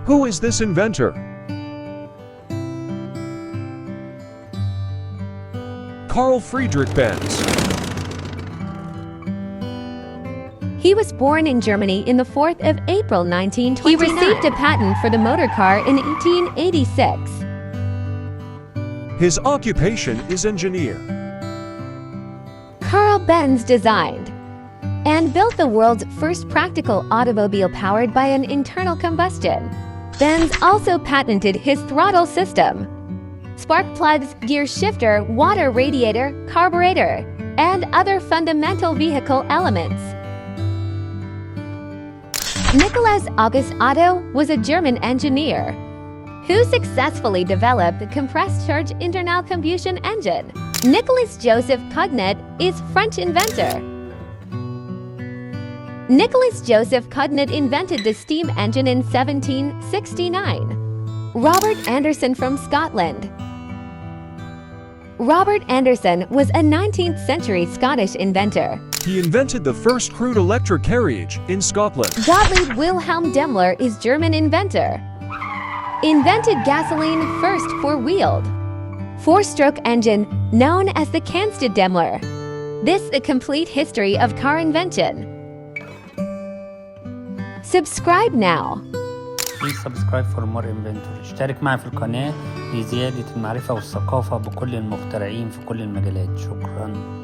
Who is this inventor? Carl Friedrich Benz. He was born in Germany in the 4th of April 1929. He received a patent for the motor car in 1886. His occupation is engineer. Carl Benz designed and built the world's first practical automobile powered by an internal combustion. Benz also patented his throttle system, spark plugs, gear shifter, water radiator, carburetor, and other fundamental vehicle elements. Nicholas August Otto was a German engineer who successfully developed the compressed charge internal combustion engine. Nicholas Joseph Cugnet is French inventor. Nicholas Joseph Cugnet invented the steam engine in 1769. Robert Anderson from Scotland. Robert Anderson was a 19th century Scottish inventor. He invented the first crude electric carriage in Scotland. Gottlieb Wilhelm Daimler is German inventor. Invented gasoline first four-wheeled, four-stroke engine known as the Canstad Daimler. This is a complete history of car invention. Subscribe now. Please subscribe for more Inventors. اشترك معي في القناة لزيادة المعرفة والثقافة بكل المخترعين في كل المجالات. شكراً.